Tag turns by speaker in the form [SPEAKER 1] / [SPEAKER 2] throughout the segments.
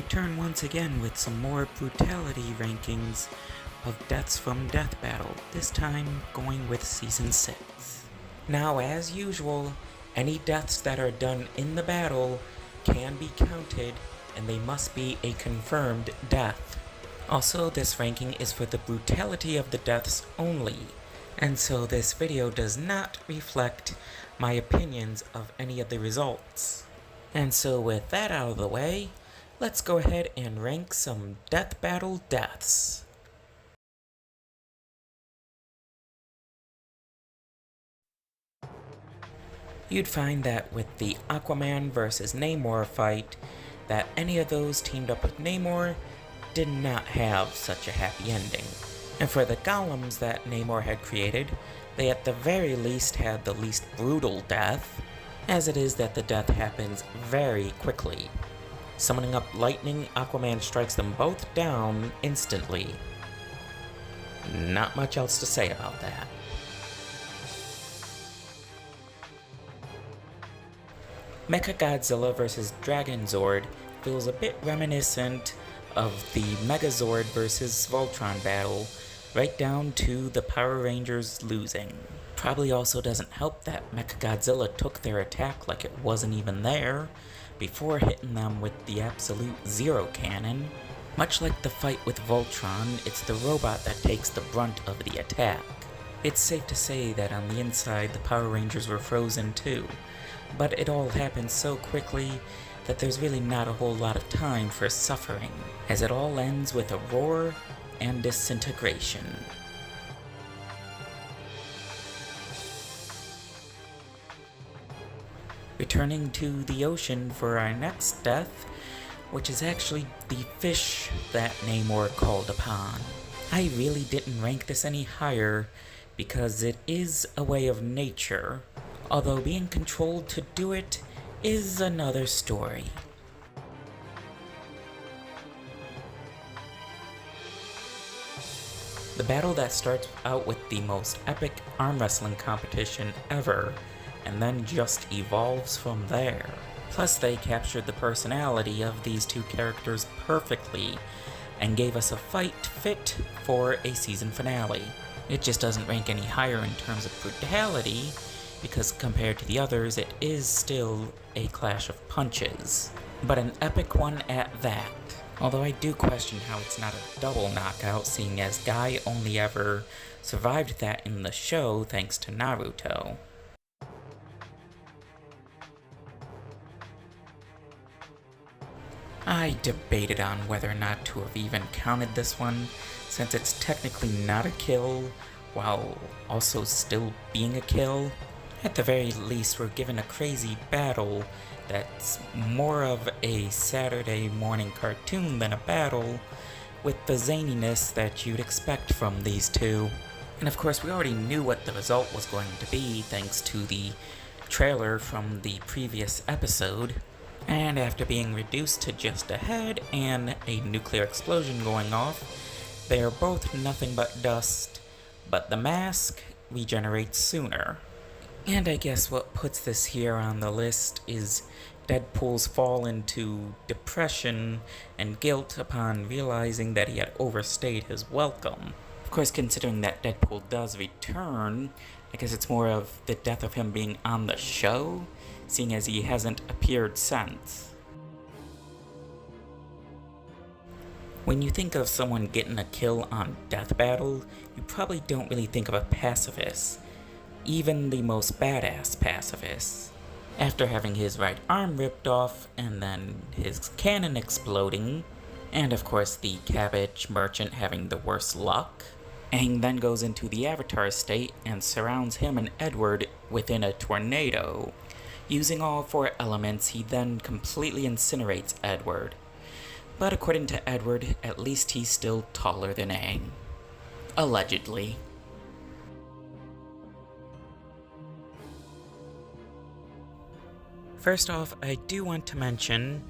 [SPEAKER 1] return once again with some more brutality rankings of deaths from Death Battle, this time going with Season 6. Now, as usual, any deaths that are done in the battle can be counted, and they must be a confirmed death. Also, this ranking is for the brutality of the deaths only, and so this video does not reflect my opinions of any of the results. And so with that out of the way, let's go ahead and rank some Death Battle deaths. You'd find that with the Aquaman vs. Namor fight, that any of those teamed up with Namor did not have such a happy ending. And for the golems that Namor had created, they at the very least had the least brutal death, as it is that the death happens very quickly. Summoning up lightning, Aquaman strikes them both down instantly. Not much else to say about that. Mechagodzilla vs. Dragonzord feels a bit reminiscent of the Megazord vs. Voltron battle, right down to the Power Rangers losing. Probably also doesn't help that Mechagodzilla took their attack like it wasn't even there, before hitting them with the absolute zero cannon. Much like the fight with Voltron, it's the robot that takes the brunt of the attack. It's safe to say that on the inside the Power Rangers were frozen too, but it all happened so quickly that there's really not a whole lot of time for suffering, as it all ends with a roar and disintegration. Returning to the ocean for our next death, which is actually the fish that Namor called upon. I really didn't rank this any higher because it is a way of nature, although being controlled to do it is another story. The battle that starts out with the most epic arm wrestling competition ever, and then just evolves from there. Plus, they captured the personality of these two characters perfectly, and gave us a fight fit for a season finale. It just doesn't rank any higher in terms of brutality, because compared to the others, it is still a clash of punches. But an epic one at that. Although I do question how it's not a double knockout, seeing as Guy only ever survived that in the show thanks to Naruto. I debated on whether or not to have even counted this one, since it's technically not a kill, while also still being a kill. At the very least, we're given a crazy battle that's more of a Saturday morning cartoon than a battle, with the zaniness that you'd expect from these two. And of course, we already knew what the result was going to be thanks to the trailer from the previous episode. And after being reduced to just a head and a nuclear explosion going off, they are both nothing but dust, but the mask regenerates sooner. And I guess what puts this here on the list is Deadpool's fall into depression and guilt upon realizing that he had overstayed his welcome. Of course, considering that Deadpool does return, I guess it's more of the death of him being on the show, seeing as he hasn't appeared since. When you think of someone getting a kill on Death Battle, you probably don't really think of a pacifist, even the most badass pacifist. After having his right arm ripped off, and then his cannon exploding, and of course the cabbage merchant having the worst luck, Aang then goes into the Avatar state and surrounds him and Edward within a tornado. Using all four elements, he then completely incinerates Edward. But according to Edward, at least he's still taller than Aang. Allegedly. First off, I do want to mention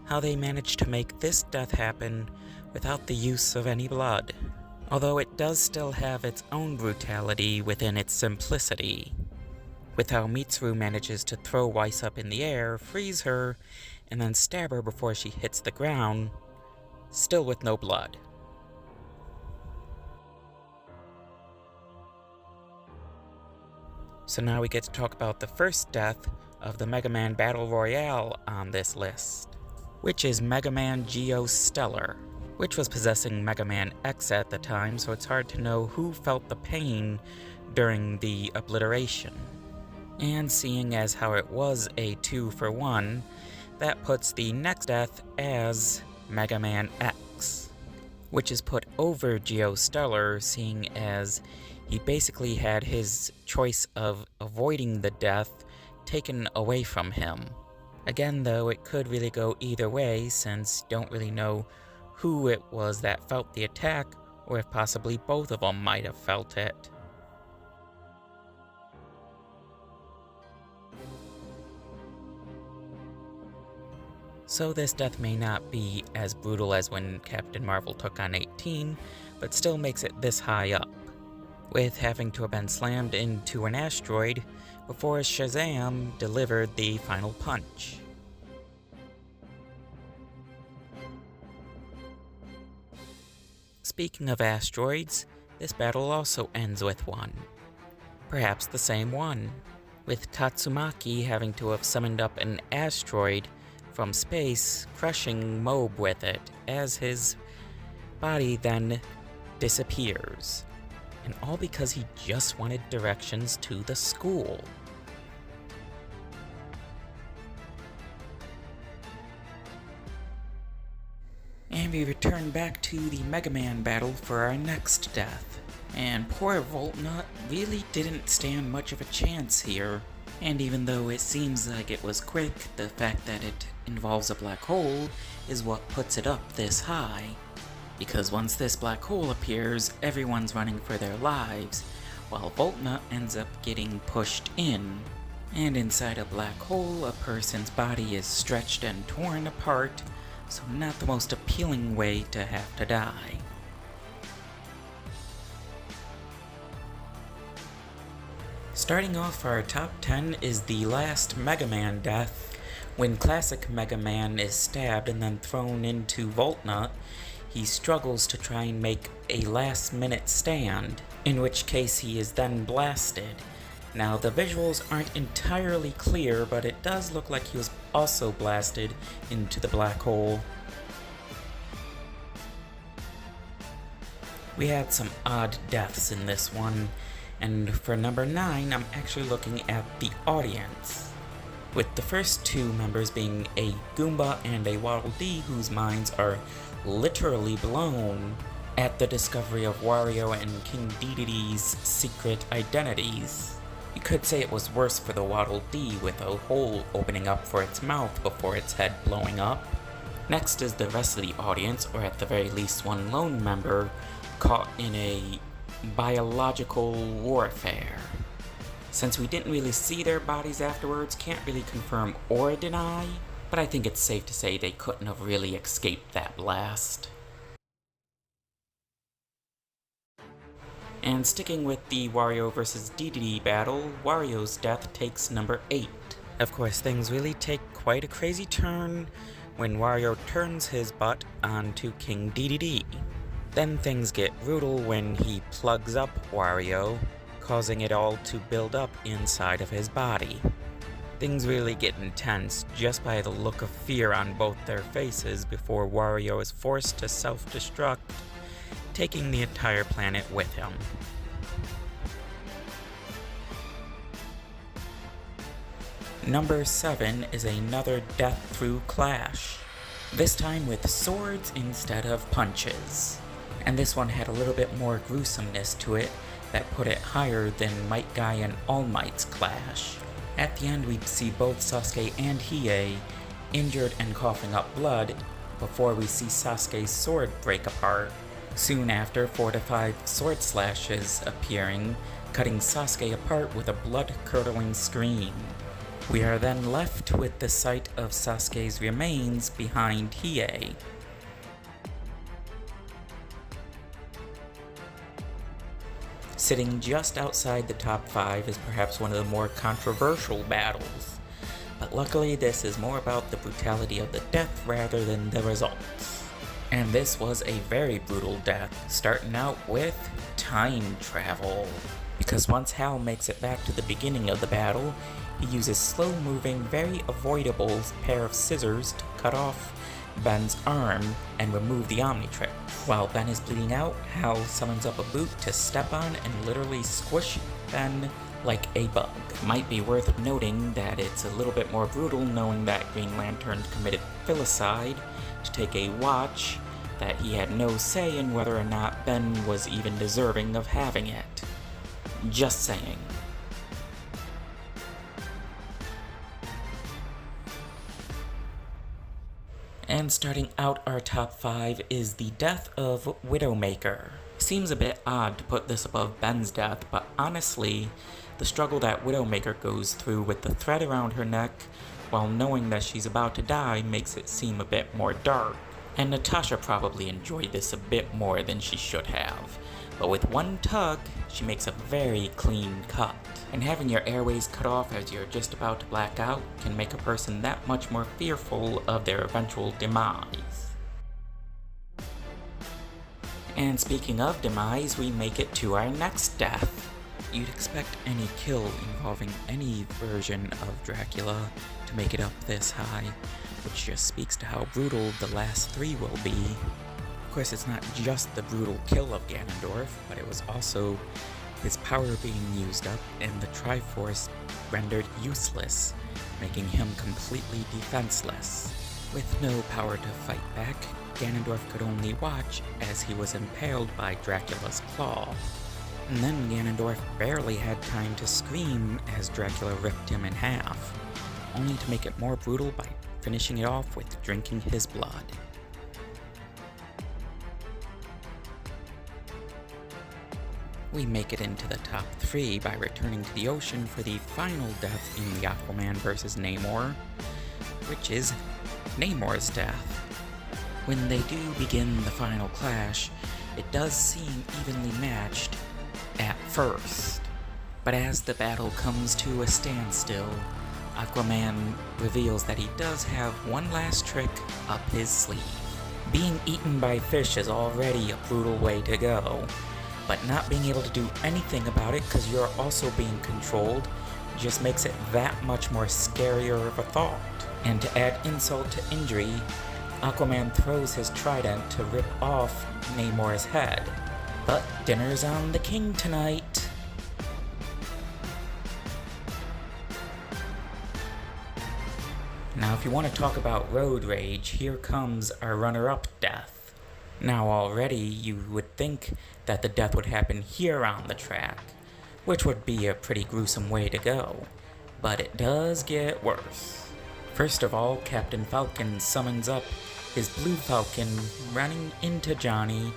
[SPEAKER 1] how they managed to make this death happen without the use of any blood, although it does still have its own brutality within its simplicity. With how Mitsuru manages to throw Weiss up in the air, freeze her, and then stab her before she hits the ground, still with no blood. So now we get to talk about the first death of the Mega Man Battle Royale on this list, which is Mega Man Geostellar, which was possessing Mega Man X at the time, so it's hard to know who felt the pain during the obliteration. And seeing as how it was a 2-for-1, that puts the next death as Mega Man X, which is put over Geostellar, seeing as he basically had his choice of avoiding the death taken away from him. Again though, it could really go either way, since you don't really know who it was that felt the attack, or if possibly both of them might have felt it. So this death may not be as brutal as when Captain Marvel took on 18, but still makes it this high up, with having to have been slammed into an asteroid before Shazam delivered the final punch. Speaking of asteroids, this battle also ends with one. Perhaps the same one, with Tatsumaki having to have summoned up an asteroid from space, crushing Mob with it, as his body then disappears. And all because he just wanted directions to the school. And we return back to the Mega Man battle for our next death. And poor Voltnut really didn't stand much of a chance here. And even though it seems like it was quick, the fact that it involves a black hole is what puts it up this high. Because once this black hole appears, everyone's running for their lives, while Voltnut ends up getting pushed in. And inside a black hole, a person's body is stretched and torn apart, so not the most appealing way to have to die. Starting off our top 10 is the last Mega Man death. When classic Mega Man is stabbed and then thrown into Voltnut, he struggles to try and make a last-minute stand, in which case he is then blasted. Now, the visuals aren't entirely clear, but it does look like he was also blasted into the black hole. We had some odd deaths in this one, and for number 9, I'm actually looking at the audience, with the first two members being a Goomba and a Waddle Dee whose minds are literally blown at the discovery of Wario and King Dedede's secret identities. You could say it was worse for the Waddle Dee, with a hole opening up for its mouth before its head blowing up. Next is the rest of the audience, or at the very least one lone member, caught in a biological warfare. Since we didn't really see their bodies afterwards, can't really confirm or deny, but I think it's safe to say they couldn't have really escaped that blast. And sticking with the Wario vs. Dedede battle, Wario's death takes number 8. Of course, things really take quite a crazy turn when Wario turns his butt onto King Dedede. Then things get brutal when he plugs up Wario, causing it all to build up inside of his body. Things really get intense just by the look of fear on both their faces before Wario is forced to self-destruct, taking the entire planet with him. Number 7 is another death through clash, this time with swords instead of punches. And this one had a little bit more gruesomeness to it that put it higher than Might Guy and All Might's clash. At the end, we'd see both Sasuke and Hiei injured and coughing up blood before we see Sasuke's sword break apart. Soon after, 4 to 5 sword slashes appearing, cutting Sasuke apart with a blood-curdling scream. We are then left with the sight of Sasuke's remains behind Hiei. Sitting just outside the top 5 is perhaps one of the more controversial battles, but But luckily this is more about the brutality of the death rather than the results. And this was a very brutal death, starting out with time travel. Because once Hal makes it back to the beginning of the battle, he uses slow-moving, very avoidable pair of scissors to cut off Ben's arm and remove the Omnitrix. While Ben is bleeding out, Hal summons up a boot to step on and literally squish Ben like a bug. Might be worth noting that it's a little bit more brutal knowing that Green Lantern committed filicide to take a watch that he had no say in whether or not Ben was even deserving of having it. Just saying. And starting out our top 5 is the death of Widowmaker. Seems a bit odd to put this above Ben's death, but honestly, the struggle that Widowmaker goes through with the thread around her neck while knowing that she's about to die makes it seem a bit more dark. And Natasha probably enjoyed this a bit more than she should have. But with one tug, she makes a very clean cut. And having your airways cut off as you're just about to black out can make a person that much more fearful of their eventual demise. And speaking of demise, we make it to our next death. You'd expect any kill involving any version of Dracula to make it up this high, which just speaks to how brutal the last 3 will be. Of course, it's not just the brutal kill of Ganondorf, but it was also his power being used up and the Triforce rendered useless, making him completely defenseless. With no power to fight back, Ganondorf could only watch as he was impaled by Dracula's claw. And then Ganondorf barely had time to scream as Dracula ripped him in half, only to make it more brutal by finishing it off with drinking his blood. We make it into the top 3 by returning to the ocean for the final death in the Aquaman vs. Namor, which is Namor's death. When they do begin the final clash, it does seem evenly matched at first. But as the battle comes to a standstill, Aquaman reveals that he does have one last trick up his sleeve. Being eaten by fish is already a brutal way to go, but not being able to do anything about it because you're also being controlled just makes it that much more scarier of a thought. And to add insult to injury, Aquaman throws his trident to rip off Namor's head. But dinner's on the king tonight. Now if you want to talk about road rage, here comes our runner-up death. Now already you would think that the death would happen here on the track, which would be a pretty gruesome way to go, but it does get worse. First of all, Captain Falcon summons up his Blue Falcon running into Johnny,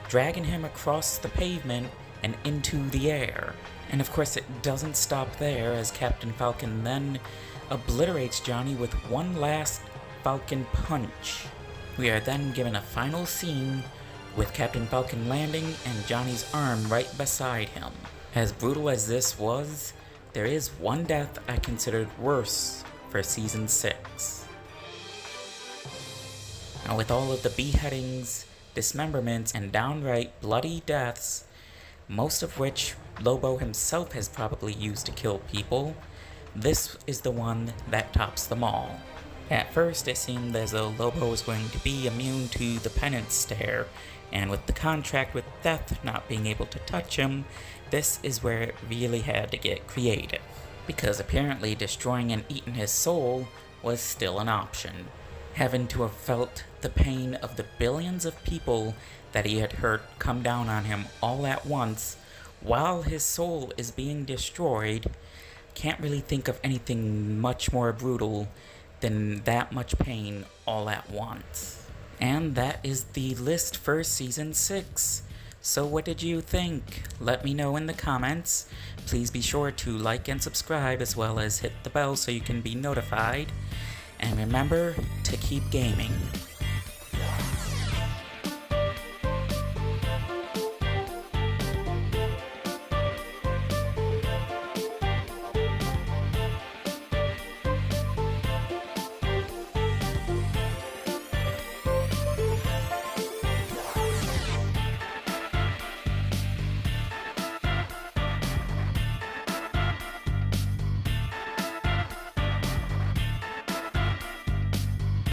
[SPEAKER 1] dragging him across the pavement and into the air. And of course it doesn't stop there, as Captain Falcon then obliterates Johnny with one last Falcon punch. We are then given a final scene with Captain Falcon landing and Johnny's arm right beside him. As brutal as this was, there is one death I considered worse for Season 6. Now with all of the beheadings, dismemberments, and downright bloody deaths, most of which Lobo himself has probably used to kill people, this is the one that tops them all. At first, it seemed as though Lobo was going to be immune to the penance stare, and with the contract with Death not being able to touch him, this is where it really had to get creative. Because apparently destroying and eating his soul was still an option. Having to have felt the pain of the billions of people that he had hurt come down on him all at once, while his soul is being destroyed, can't really think of anything much more brutal than that much pain all at once. And that is the list for Season 6. So what did you think? Let me know in the comments. Please be sure to like and subscribe, as well as hit the bell so you can be notified. And remember to keep gaming.